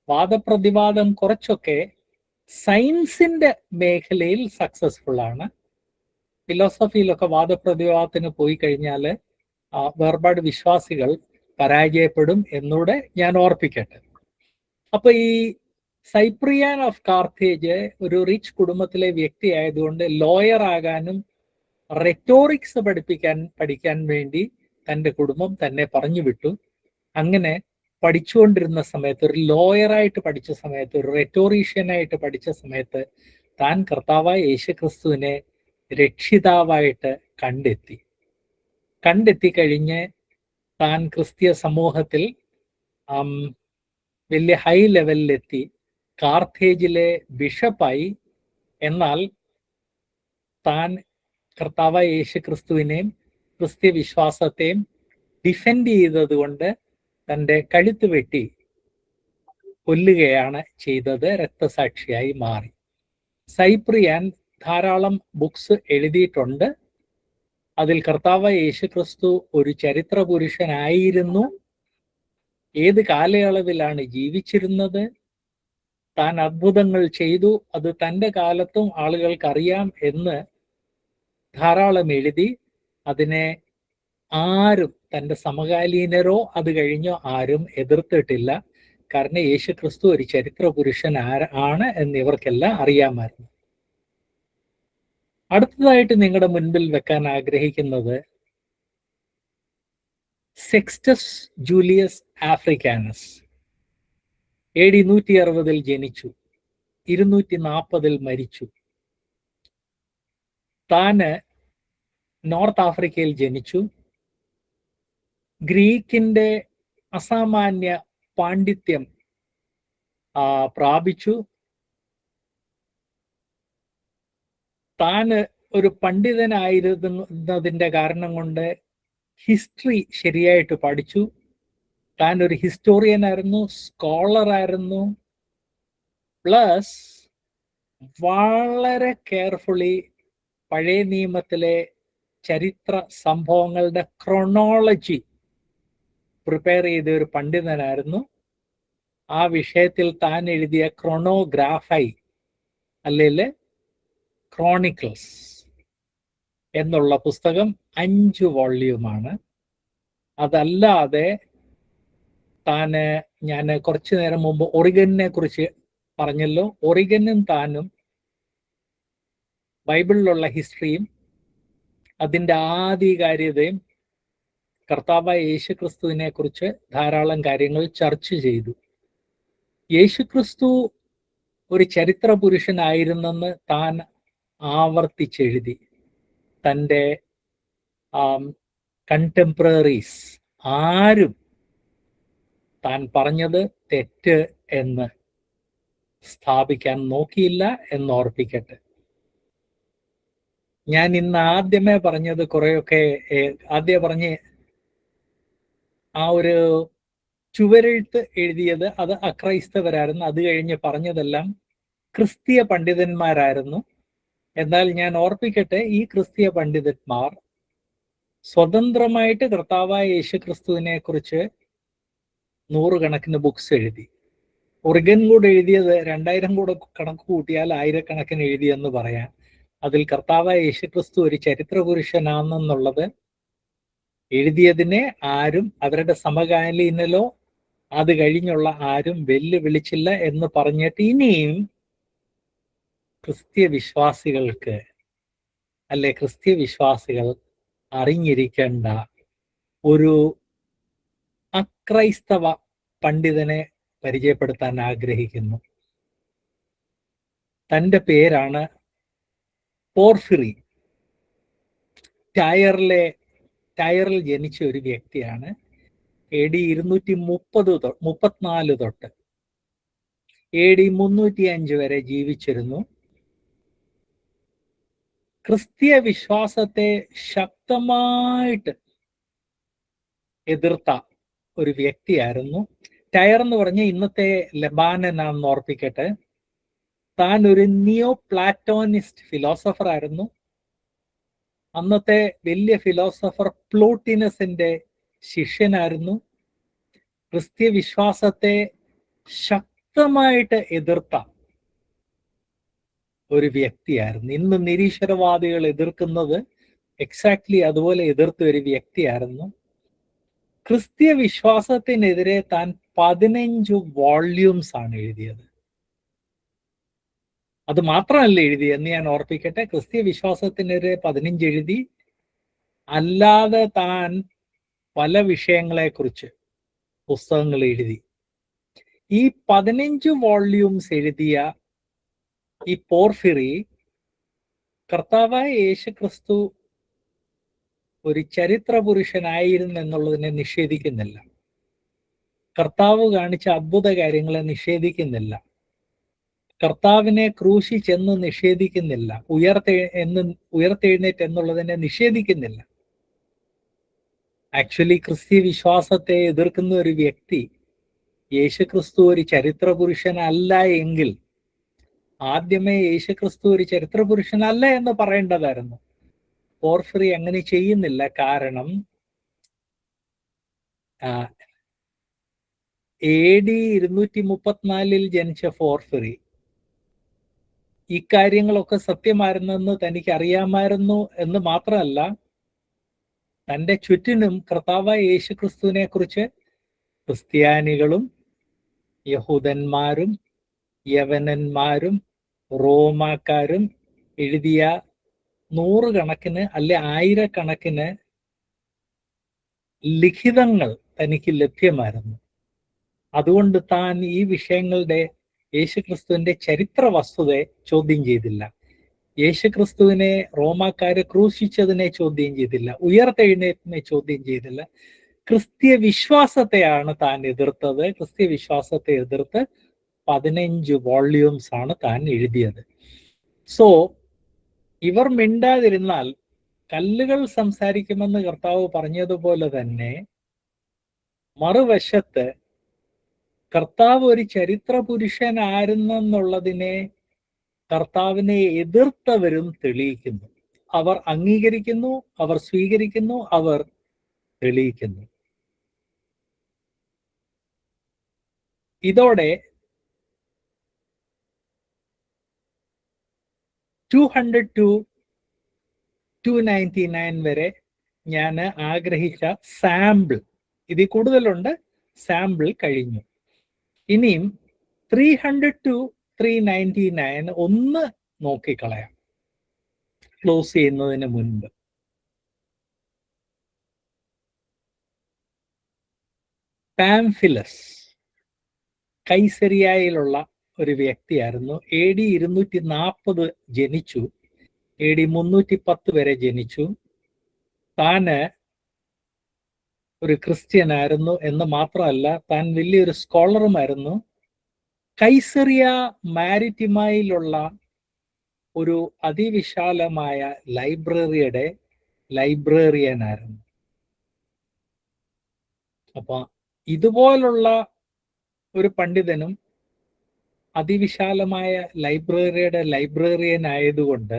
വാദപ്രതിവാദം കുറച്ചൊക്കെ സയൻസിന്റെ മേഖലയിൽ സക്സസ്ഫുൾ ആണ്. ഫിലോസഫിയിലൊക്കെ വാദപ്രതിവാദത്തിന് പോയി കഴിഞ്ഞാൽ വേർപാട് വിശ്വാസികൾ പരാജയപ്പെടും എന്നൂടെ ഞാൻ ഓർപ്പിക്കട്ടെ. അപ്പൊ ഈ സൈപ്രിയാൻ ഓഫ് കാർത്തേജ് ഒരു റിച്ച് കുടുംബത്തിലെ വ്യക്തി ആയതുകൊണ്ട് ലോയർ ആകാനും റെറ്റോറിക്സ് പഠിക്കാൻ വേണ്ടി തൻ്റെ കുടുംബം തന്നെ പറഞ്ഞു വിട്ടു. അങ്ങനെ പഠിച്ചുകൊണ്ടിരുന്ന സമയത്ത്, ഒരു ലോയറായിട്ട് പഠിച്ച സമയത്ത്, ഒരു റെറ്റോറീഷ്യനായിട്ട് പഠിച്ച സമയത്ത് താൻ കർത്താവായ യേശുക്രിസ്തുവിനെ രക്ഷിതാവായിട്ട് കണ്ടെത്തി കഴിഞ്ഞ് താൻ ക്രിസ്തീയ സമൂഹത്തിൽ വലിയ ഹൈ ലെവലിലെത്തി, കാർത്തേജിലെ ബിഷപ്പായി. എന്നാൽ താൻ കർത്താവായ യേശുക്രിസ്തുവിനെയും ക്രിസ്തീയ വിശ്വാസത്തെയും ഡിഫെൻഡ് ചെയ്തത് കൊണ്ട് തൻ്റെ കഴുത്ത് വെട്ടി കൊല്ലുകയാണ് ചെയ്തത്. രക്തസാക്ഷിയായി മാറി. സൈപ്രിയാൻ ധാരാളം ബുക്സ് എഴുതിയിട്ടുണ്ട്. അതിൽ കർത്താവായ യേശുക്രിസ്തു ഒരു ചരിത്ര പുരുഷനായിരുന്നു, ഏത് കാലയളവിലാണ് ജീവിച്ചിരുന്നത്, താൻ അത്ഭുതങ്ങൾ ചെയ്തു, അത് തൻ്റെ കാലത്തും ആളുകൾക്കറിയാം എന്ന് ധാരാളം എഴുതി. അതിനെ ആരും, തൻ്റെ സമകാലീനരോ അത് കഴിഞ്ഞോ ആരും എതിർത്തിട്ടില്ല. കാരണം യേശുക്രിസ്തു ഒരു ചരിത്ര പുരുഷൻ ആണ് എന്ന് ഇവർക്കെല്ലാം അറിയാമായിരുന്നു. അടുത്തതായിട്ട് നിങ്ങളുടെ മുൻപിൽ വെക്കാൻ ആഗ്രഹിക്കുന്നത് സെക്സ്റ്റസ് ജൂലിയസ് ആഫ്രിക്കാനസ്. AD 160 ജനിച്ചു, 240 മരിച്ചു. താന് നോർത്ത് ആഫ്രിക്കയിൽ ജനിച്ചു. ഗ്രീക്കിന്റെ അസാമാന്യ പാണ്ഡിത്യം പ്രാപിച്ചു. താന് ഒരു പണ്ഡിതനായിരുന്നതിൻ്റെ കാരണം കൊണ്ട് ഹിസ്റ്ററി ശരിയായിട്ട് പഠിച്ചു. താൻ ഒരു ഹിസ്റ്റോറിയൻ ആയിരുന്നു, സ്കോളർ ആയിരുന്നു. പ്ലസ് വളരെ കെയർഫുള്ളി പഴയ നിയമത്തിലെ ചരിത്ര സംഭവങ്ങളുടെ ക്രോണോളജി പ്രിപ്പയർ ചെയ്ത ഒരു പണ്ഡിതനായിരുന്നു. ആ വിഷയത്തിൽ താൻ എഴുതിയ ക്രോണോഗ്രാഫൈ അല്ലെങ്കിൽ ക്രോണിക്കിൾസ് എന്നുള്ള പുസ്തകം 5 വോള്യൂമാണ്. അതല്ലാതെ ഞാൻ കുറച്ചു നേരം മുമ്പ് ഒറിഗനെ കുറിച്ച് പറഞ്ഞല്ലോ. ഒറിഗനും താനും ബൈബിളിലുള്ള ഹിസ്റ്ററിയും അതിൻ്റെ ആധികാരികതയും കർത്താവായ യേശുക്രിസ്തുവിനെ കുറിച്ച് ധാരാളം കാര്യങ്ങൾ ചർച്ച ചെയ്തു. യേശുക്രിസ്തു ഒരു ചരിത്ര പുരുഷനായിരുന്നെന്ന് താൻ ആവർത്തിച്ചെഴുതി. തൻ്റെ കണ്ടംപററീസ് ആരും താൻ പറഞ്ഞത് തെറ്റ് എന്ന് സ്ഥാപിക്കാൻ നോക്കിയില്ല എന്നോർപ്പിക്കട്ടെ. ഞാൻ ഇന്ന് ആദ്യമേ പറഞ്ഞത് കുറെയൊക്കെ പറഞ്ഞ് ആ ഒരു ചുവരെഴുത്ത് എഴുതിയത് അത് അക്രൈസ്തവരായിരുന്നു. അത് കഴിഞ്ഞ് പറഞ്ഞതെല്ലാം ക്രിസ്തീയ പണ്ഡിതന്മാരായിരുന്നു. എന്നാൽ ഞാൻ ഓർപ്പിക്കട്ടെ, ഈ ക്രിസ്തീയ പണ്ഡിതന്മാർ സ്വതന്ത്രമായിട്ട് കർത്താവായ യേശുക്രിസ്തുവിനെ കുറിച്ച് 100 കണക്കിന് ബുക്സ് എഴുതി. ഒറിഗൻ കൂടെ എഴുതിയത് 2000 കൂടെ കണക്ക് കൂട്ടിയാൽ 1000 എഴുതിയെന്ന് പറയാം. അതിൽ കർത്താവായ യേശുക്രിസ്തു ഒരു ചരിത്ര പുരുഷനാണെന്നുള്ളത് എഴുതിയതിനെ ആരും അവരുടെ സമകാലീനലോ അത് കഴിഞ്ഞുള്ള ആരും വെല്ലുവിളിച്ചില്ല എന്ന് പറഞ്ഞിട്ട് ഇനിയും ക്രിസ്തീയ വിശ്വാസികൾ അറിഞ്ഞിരിക്കേണ്ട ഒരു അക്രൈസ്തവ പണ്ഡിതനെ പരിചയപ്പെടുത്താൻ ആഗ്രഹിക്കുന്നു. തൻ്റെ പേരാണ് പോർഫിറി. ടയറിൽ ജനിച്ച ഒരു വ്യക്തിയാണ്. AD 234 തൊട്ട് AD 305 വരെ ജീവിച്ചിരുന്നു. ക്രിസ്തീയ വിശ്വാസത്തെ ശക്തമായിട്ട് എതിർത്ത ഒരു വ്യക്തിയായിരുന്നു. ടയർ എന്ന് പറഞ്ഞ ഇന്നത്തെ ലെബാനനാണെന്ന് ഓർപ്പിക്കട്ടെ. താൻ ഒരു നിയോ പ്ലാറ്റോണിസ്റ്റ് ഫിലോസഫർ ആയിരുന്നു. അന്നത്തെ വലിയ ഫിലോസഫർ പ്ലോട്ടിനസിന്റെ ശിഷ്യനായിരുന്നു. ക്രിസ്തീയ വിശ്വാസത്തെ ശക്തമായിട്ട് എതിർത്ത ഒരു വ്യക്തിയായിരുന്നു. ഇന്ന് നിരീശ്വരവാദികൾ എതിർക്കുന്നത് എക്സാക്ട്ലി അതുപോലെ എതിർത്ത ഒരു വ്യക്തിയായിരുന്നു. ക്രിസ്തീയ വിശ്വാസത്തിനെതിരെ താൻ 15 വോള്യൂംസ് ആണ് എഴുതിയത്. അത് മാത്രമല്ല എഴുതിയെന്ന് ഞാൻ ഓർപ്പിക്കട്ടെ. ക്രിസ്തീയ വിശ്വാസത്തിനെതിരെ 15 എഴുതി. അല്ലാതെ താൻ പല വിഷയങ്ങളെക്കുറിച്ച് പുസ്തകങ്ങൾ എഴുതി. ഈ 15 വോള്യൂംസ് എഴുതിയ ഈ പോർഫിറി കർത്താവായ യേശുക്രിസ്തു ഒരു ചരിത്ര പുരുഷനായിരുന്നു എന്നുള്ളതിനെ നിഷേധിക്കുന്നില്ല. കർത്താവ് കാണിച്ച അത്ഭുത കാര്യങ്ങളെ നിഷേധിക്കുന്നില്ല. കർത്താവിനെ ക്രൂശിച്ചെന്ന് നിഷേധിക്കുന്നില്ല. ഉയർത്തെഴുന്നേറ്റ് എന്നുള്ളതിനെ നിഷേധിക്കുന്നില്ല. ആക്ച്വലി ക്രിസ്തീയ വിശ്വാസത്തെ എതിർക്കുന്ന ഒരു വ്യക്തി യേശുക്രിസ്തു ഒരു ചരിത്ര പുരുഷനല്ല എങ്കിൽ ആദ്യമേ യേശുക്രിസ്തു ഒരു ചരിത്ര പുരുഷനല്ല എന്ന് പറയേണ്ടതായിരുന്നു. പോർഫിറി അങ്ങനെ ചെയ്യുന്നില്ല. കാരണം AD 234 ജനിച്ച പോർഫിറി ഇക്കാര്യങ്ങളൊക്കെ സത്യമായിരുന്നെന്ന് തനിക്ക് അറിയാമായിരുന്നു എന്ന് മാത്രമല്ല, തൻ്റെ ചുറ്റിനും കർത്താവായ യേശുക്രിസ്തുവിനെ കുറിച്ച് ക്രിസ്ത്യാനികളും യഹൂദന്മാരും യവനന്മാരും റോമാക്കാരും എഴുതിയ 100 കണക്കിന് അല്ലെ 1000 കണക്കിന് ലിഖിതങ്ങൾ തനിക്ക് ലഭ്യമായിരുന്നു. അതുകൊണ്ട് താൻ ഈ വിഷയങ്ങളുടെ യേശുക്രിസ്തുവിന്റെ ചരിത്ര വസ്തുതയെ ചോദ്യം ചെയ്തില്ല. യേശുക്രിസ്തുവിനെ റോമാക്കാരെ ക്രൂശിച്ചതിനെ ചോദ്യം ചെയ്തില്ല. ഉയർത്തെഴുന്നേറ്റിനെ ചോദ്യം ചെയ്തില്ല. ക്രിസ്തീയ വിശ്വാസത്തെയാണ് താൻ എതിർത്തത്. ക്രിസ്തീയ വിശ്വാസത്തെ എതിർത്ത് 15 വോള്യൂംസ് ആണ് താൻ എഴുതിയത്. സോ ഇവർ മിണ്ടാതിരുന്നാൽ കല്ലുകൾ സംസാരിക്കുമെന്ന് കർത്താവ് പറഞ്ഞതുപോലെ തന്നെ മറുവശത്ത് കർത്താവ് ഒരു ചരിത്ര പുരുഷനായിരുന്നെന്നുള്ളതിനെ കർത്താവിനെ എതിർത്തവരും തെളിയിക്കുന്നു. അവർ അംഗീകരിക്കുന്നു, അവർ സ്വീകരിക്കുന്നു, അവർ തെളിയിക്കുന്നു. ഇതോടെ 200 to 299 വരെ ഞാൻ ആഗ്രഹിച്ച സാമ്പിൾ, ഇതിൽ കൂടുതലുണ്ട്, സാമ്പിൾ കഴിഞ്ഞു. ഇനിയും 300 to 399 ഒന്ന് നോക്കിക്കളയാം ക്ലോസ് ചെയ്യുന്നതിന് മുൻപ്. പാംഫിലസ് കൈസരിയയിലുള്ള ഒരു വ്യക്തിയായിരുന്നു. AD 240 ജനിച്ചു. AD 310 വരെ ജനിച്ചു. താന് ഒരു ക്രിസ്ത്യനായിരുന്നു എന്ന് മാത്രമല്ല, താൻ വലിയൊരു സ്കോളറുമായിരുന്നു. കൈസറിയ മാരിറ്റിമയിലുള്ള ഒരു അതിവിശാലമായ ലൈബ്രറിയുടെ ലൈബ്രറിയനായിരുന്നു. അപ്പൊ ഇതുപോലുള്ള ഒരു പണ്ഡിതനും അതിവിശാലമായ ലൈബ്രറിയുടെ ലൈബ്രറിയൻ ആയതുകൊണ്ട്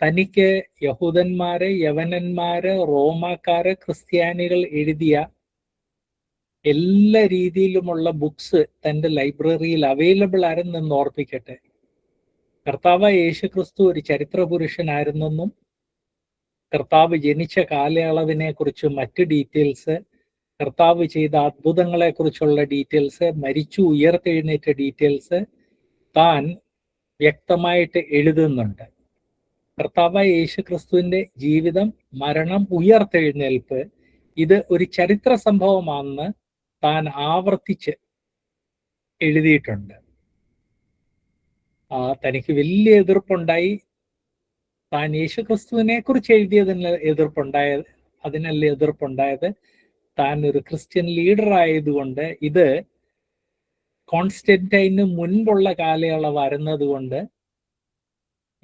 തനിക്ക് യഹൂദന്മാര്, യവനന്മാര്, റോമാക്കാര്, ക്രിസ്ത്യാനികൾ എഴുതിയ എല്ലാ രീതിയിലുമുള്ള ബുക്സ് തൻ്റെ ലൈബ്രറിയിൽ അവൈലബിൾ ആയിരുന്നെന്ന് ഓർപ്പിക്കട്ടെ. കർത്താവ് യേശുക്രിസ്തു ഒരു ചരിത്ര പുരുഷനായിരുന്നെന്നും കർത്താവ് ജനിച്ച കാലയളവിനെ കുറിച്ച് മറ്റ് ഡീറ്റെയിൽസ്, കർത്താവ് ചെയ്ത അത്ഭുതങ്ങളെ കുറിച്ചുള്ള ഡീറ്റെയിൽസ്, മരിച്ചു ഉയർത്തെഴുന്നേറ്റ ഡീറ്റെയിൽസ് താൻ വ്യക്തമായിട്ട് എഴുതുന്നുണ്ട്. കർത്താവായ യേശുക്രിസ്തുവിന്റെ ജീവിതം, മരണം, ഉയർത്തെഴുന്നേൽപ്പ് ഇത് ഒരു ചരിത്ര സംഭവമാണെന്ന് താൻ ആവർത്തിച്ച് എഴുതിയിട്ടുണ്ട്. തനിക്ക് വലിയ എതിർപ്പുണ്ടായി. താൻ യേശുക്രിസ്തുവിനെ കുറിച്ച് എഴുതിയതിന് അതിനല്ല എതിർപ്പുണ്ടായത്. താൻ ഒരു ക്രിസ്ത്യൻ ലീഡർ ആയതുകൊണ്ട്, ഇത് കോൺസ്റ്റന്റൈന് മുൻപുള്ള കാലയളവായിരുന്നത് കൊണ്ട്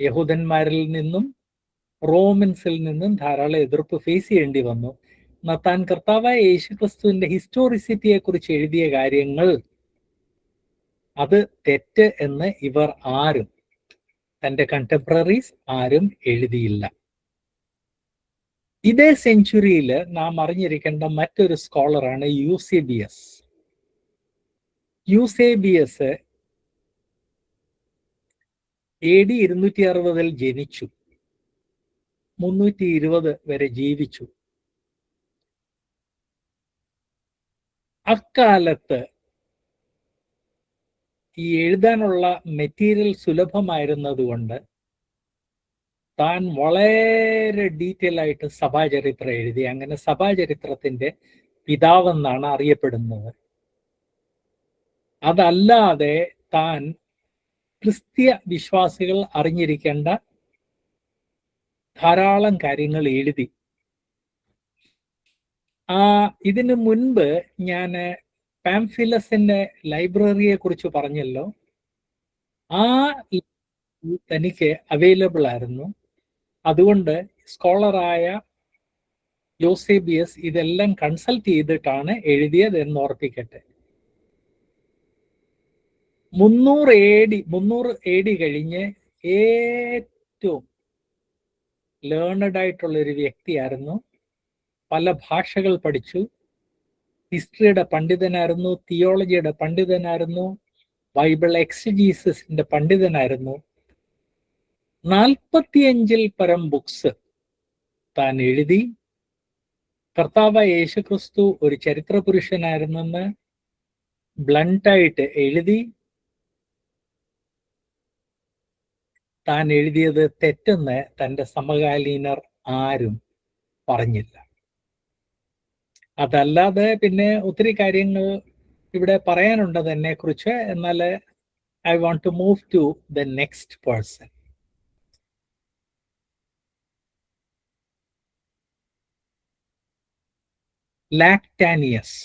യഹൂദന്മാരിൽ നിന്നും റോമൻസിൽ നിന്നും ധാരാളം എതിർപ്പ് ഫേസ് ചെയ്യേണ്ടി വന്നു. താൻ കർത്താവായ യേശുക്രിസ്തുവിന്റെ ഹിസ്റ്റോറിസിറ്റിയെ കുറിച്ച് എഴുതിയ കാര്യങ്ങൾ അത് തെറ്റ് എന്ന് ഇവർ ആരും, തന്റെ കണ്ടംപററീസ് ആരും എഴുതിയില്ല. ഇതേ സെഞ്ചുറിയിൽ നാം അറിഞ്ഞിരിക്കേണ്ട മറ്റൊരു സ്കോളറാണ് യൂസേബിയസ്. യൂസേബിയസ് AD 260 ജനിച്ചു, 320 വരെ ജീവിച്ചു. അക്കാലത്ത് ഈ എഴുതാനുള്ള മെറ്റീരിയൽ സുലഭമായിരുന്നത് കൊണ്ട് താൻ വളരെ ഡീറ്റെയിൽ ആയിട്ട് സഭാചരിത്രം എഴുതി. അങ്ങനെ സഭാചരിത്രത്തിന്റെ പിതാവെന്നാണ് അറിയപ്പെടുന്നത്. അതല്ലാതെ താൻ ക്രിസ്തീയ വിശ്വാസികൾ അറിഞ്ഞിരിക്കേണ്ട ധാരാളം കാര്യങ്ങൾ എഴുതി. ഇതിനു മുൻപ് ഞാൻ പാംഫിലസിന്റെ ലൈബ്രറിയെ കുറിച്ച് പറഞ്ഞല്ലോ. ആ തനിക്ക് അവൈലബിൾ ആയിരുന്നു. അതുകൊണ്ട് സ്കോളറായ യൂസേബിയസ് ഇതെല്ലാം കൺസൾട്ട് ചെയ്തിട്ടാണ് എഴുതിയത് എന്ന് ഓർപ്പിക്കട്ടെ. 300 AD കഴിഞ്ഞ് ഏറ്റവും ലേണഡ് ആയിട്ടുള്ള ഒരു വ്യക്തിയായിരുന്നു. പല ഭാഷകൾ പഠിച്ചു, ഹിസ്റ്ററിയുടെ പണ്ഡിതനായിരുന്നു, തിയോളജിയുടെ പണ്ഡിതനായിരുന്നു, ബൈബിൾ എക്സജീസിന്റെ പണ്ഡിതനായിരുന്നു. 45 പരം ബുക്സ് താൻ എഴുതി. കർത്താവായ യേശുക്രിസ്തു ഒരു ചരിത്ര പുരുഷനായിരുന്നെന്ന് ബ്ലണ്ടായിട്ട് എഴുതി. താൻ എഴുതിയത് തെറ്റെന്ന് തൻ്റെ സമകാലീനർ ആരും പറഞ്ഞില്ല. അതല്ലാതെ പിന്നെ ഒത്തിരി കാര്യങ്ങൾ ഇവിടെ പറയാനുണ്ട് തന്നെ കുറിച്ച്. എന്നാൽ I want to move to the next person. Lactantius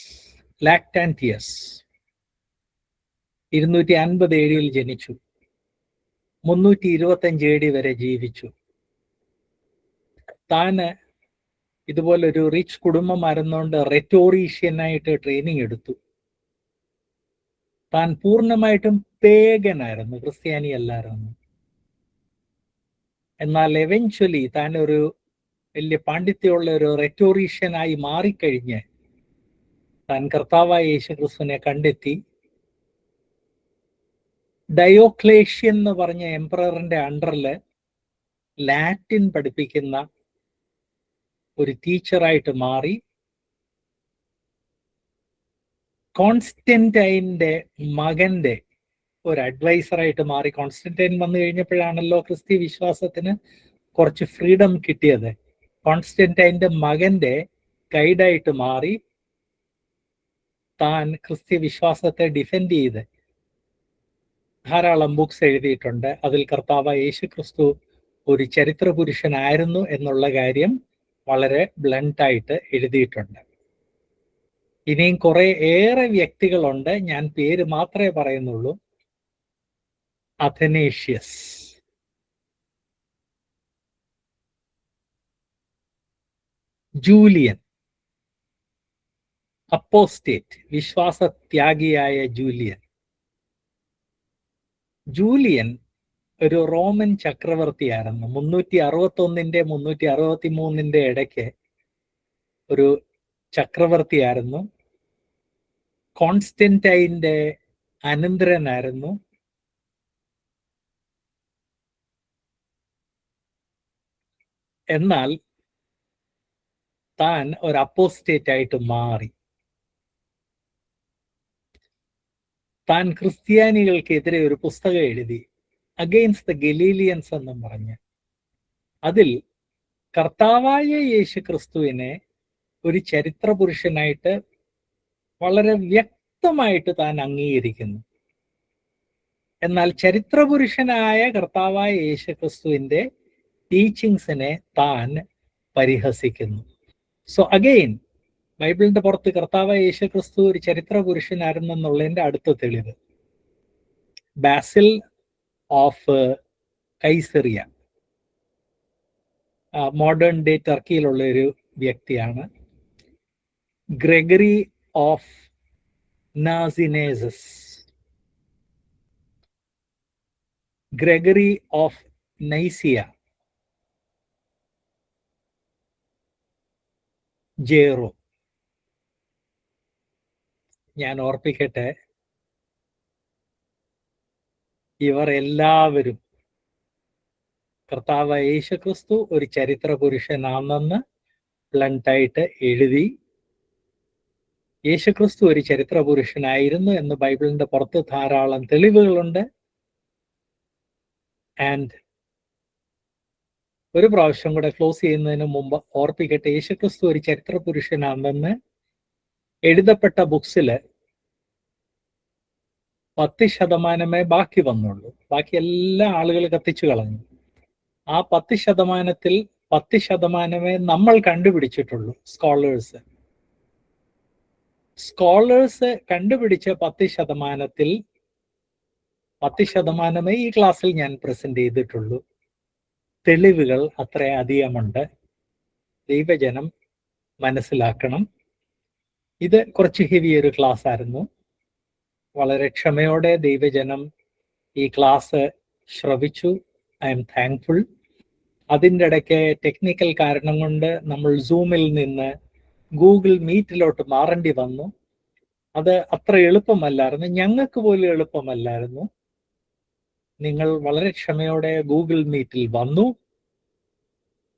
250 AD ജനിച്ചു, 325 AD വരെ ജീവിച്ചു. താന് ഇതുപോലൊരു റിച്ച് കുടുംബമായിരുന്നുകൊണ്ട് റെറ്റോറീഷ്യനായിട്ട് ട്രെയിനിങ് എടുത്തു. താൻ പൂർണ്ണമായിട്ടും പേഗനായിരുന്നു, ക്രിസ്ത്യാനി അല്ലായിരുന്നു. എന്നാൽ എവൻച്വലി താൻ ഒരു വലിയ പാണ്ഡിത്യമുള്ള ഒരു റെറ്റോറീഷ്യനായി മാറിക്കഴിഞ്ഞ് താൻ കർത്താവായ യേശുക്രിസ്തുവിനെ കണ്ടെത്തി. ഡയോക്ലേഷ്യൻ എന്ന് പറഞ്ഞ എംപററിന്റെ അണ്ടറിൽ ലാറ്റിൻ പഠിപ്പിക്കുന്ന ഒരു ടീച്ചറായിട്ട് മാറി. കോൺസ്റ്റന്റൈൻ്റെ മകന്റെ ഒരു അഡ്വൈസറായിട്ട് മാറി. കോൺസ്റ്റന്റൈൻ വന്നു കഴിഞ്ഞപ്പോഴാണല്ലോ ക്രിസ്തീയ വിശ്വാസത്തിന് കുറച്ച് ഫ്രീഡം കിട്ടിയത്. കോൺസ്റ്റന്റൈൻ്റെ മകന്റെ ഗൈഡായിട്ട് മാറി. താൻ ക്രിസ്തീയ വിശ്വാസത്തെ ഡിഫെൻഡ് ചെയ്ത് ധാരാളം ബുക്സ് എഴുതിയിട്ടുണ്ട്. അതിൽ കർത്താവായ യേശുക്രിസ്തു ഒരു ചരിത്ര പുരുഷനായിരുന്നു എന്നുള്ള കാര്യം വളരെ ബ്ലണ്ടായിട്ട് എഴുതിയിട്ടുണ്ട്. ഇനിയും ഏറെ വ്യക്തികളുണ്ട്, ഞാൻ പേര് മാത്രമേ പറയുന്നുള്ളൂ. അഥനേഷ്യസ്, ജൂലിയൻ, അപ്പോസ്റ്റേറ്റ്, വിശ്വാസത്യാഗിയായ ജൂലിയൻ ഒരു റോമൻ ചക്രവർത്തിയായിരുന്നു. 361 363 ഇടയ്ക്ക് ഒരു ചക്രവർത്തിയായിരുന്നു. കോൺസ്റ്റന്റൈൻ്റെ അനന്തരനായിരുന്നു. എന്നാൽ താൻ ഒരു അപ്പോസ്റ്റേറ്റ് ആയിട്ട് മാറി. താൻ ക്രിസ്ത്യാനികൾക്കെതിരെ ഒരു പുസ്തകം എഴുതി, അഗെയിൻസ്റ്റ് ദ ഗലീലിയൻസ് എന്നും പറഞ്ഞ്. അതിൽ കർത്താവായ യേശു ക്രിസ്തുവിനെ ഒരു ചരിത്ര പുരുഷനായിട്ട് വളരെ വ്യക്തമായിട്ട് താൻ അംഗീകരിക്കുന്നു. എന്നാൽ ചരിത്ര പുരുഷനായ കർത്താവായ യേശുക്രിസ്തുവിന്റെ ടീച്ചിങ്സിനെ താൻ പരിഹസിക്കുന്നു. സോ അഗെയിൻ ബൈബിളിന്റെ പുറത്ത് കർത്താവായ യേശുക്രിസ്തു ഒരു ചരിത്ര പുരുഷനായിരുന്നെന്നുള്ളതിന്റെ അടുത്ത തെളിവ് Basil of Caesarea, modern day ടർക്കിയിലുള്ള ഒരു വ്യക്തിയാണ്. Gregory of Nazianzus, Gregory of Nicaea, Jerome. ഞാൻ ഓർപ്പിക്കട്ടെ, ഇവർ എല്ലാവരും കർത്താവ് യേശുക്രിസ്തു ഒരു ചരിത്ര പുരുഷനാണെന്ന് ബ്ലണ്ടായിട്ട് എഴുതി. യേശുക്രിസ്തു ഒരു ചരിത്ര പുരുഷനായിരുന്നു എന്ന് ബൈബിളിന്റെ പുറത്ത് ധാരാളം തെളിവുകളുണ്ട്. ആൻഡ് ഒരു പ്രാവശ്യം കൂടെ ക്ലോസ് ചെയ്യുന്നതിന് മുമ്പ് ഓർപ്പിക്കട്ടെ, യേശുക്രിസ്തു ഒരു ചരിത്ര പുരുഷനാണെന്ന് എഴുതപ്പെട്ട ബുക്സില് 10% ബാക്കി വന്നുള്ളൂ. ബാക്കി എല്ലാ ആളുകൾ കത്തിച്ചു കളഞ്ഞു. ആ 10%-ത്തിൽ 10% നമ്മൾ കണ്ടുപിടിച്ചിട്ടുള്ളൂ. സ്കോളേഴ്സ് കണ്ടുപിടിച്ച 10%-ത്തിൽ 10% ഈ ക്ലാസ്സിൽ ഞാൻ പ്രസന്റ് ചെയ്തിട്ടുള്ളൂ. തെളിവുകൾ അത്ര അധികമുണ്ട്. ദൈവജനം മനസ്സിലാക്കണം. ഇത് കുറച്ച് ഹെവിയൊരു ക്ലാസ് ആയിരുന്നു. വളരെ ക്ഷമയോടെ ദൈവജനം ഈ ക്ലാസ് ശ്രവിച്ചു. I am thankful. അതിൻ്റെ ഇടയ്ക്ക് ടെക്നിക്കൽ കാരണം കൊണ്ട് നമ്മൾ സൂമിൽ നിന്ന് ഗൂഗിൾ മീറ്റിലോട്ട് മാറേണ്ടി വന്നു. അത് അത്ര എളുപ്പമല്ലായിരുന്നു, ഞങ്ങൾക്ക് പോലും എളുപ്പമല്ലായിരുന്നു. നിങ്ങൾ വളരെ ക്ഷമയോടെ ഗൂഗിൾ മീറ്റിൽ വന്നു.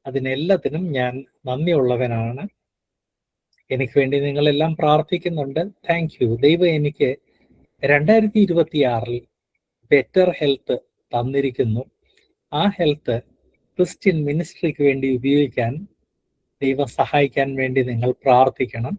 അതിനെല്ലാത്തിനും ഞാൻ നന്ദിയുള്ളവനാണ്. എനിക്ക് വേണ്ടി നിങ്ങളെല്ലാം പ്രാർത്ഥിക്കുന്നുണ്ട്. Thank you. ദൈവം എനിക്ക് 2026 ബെറ്റർ ഹെൽത്ത് തന്നിരിക്കുന്നു. ആ ഹെൽത്ത് ക്രിസ്ത്യൻ മിനിസ്ട്രിക്ക് വേണ്ടി ഉപയോഗിക്കാൻ ദൈവം സഹായിക്കാൻ വേണ്ടി നിങ്ങൾ പ്രാർത്ഥിക്കണം.